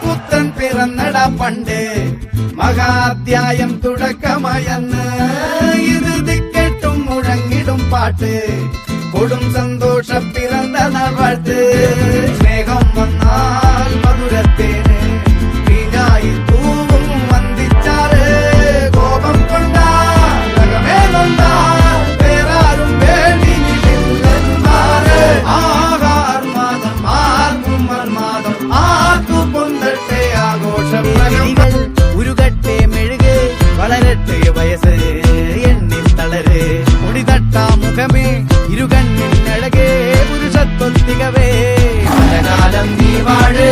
പുത്രൻ പിറന്നടാ പണ്ട് മഹാധ്യായം തുടക്കമയന്ന് ഇത് ദിക്കെട്ടും മുഴങ്ങിടും പാട്ട് കൊടും സന്തോഷ പിറന്ന നാൾവാഴ്ത്ത് സ്നേഹം വന്നാൽ മധുരത്തേന് വീഞ്ഞായി തൂവും വന്ദിച്ചാറ് കോപം കൊണ്ടാകമേ നൊന്താൽ വേറാരും വേണ്ടിയില്ലെന്മാര് ആഹാർമാദം ആർക്കും മർമാദം ആർക്കു പൊന്തട്ടെ ആഘോഷം ഉരുകട്ടെ മെഴുക് വളരട്ടെ വയസ്സ് എണ്ണിൽ തളര് മുടി തട്ടാ മുഖമേ ഇരുകണ്ണിൻ അഴകേ പുരുഷത്വത്തികവേ കാലം നീ വാഴ്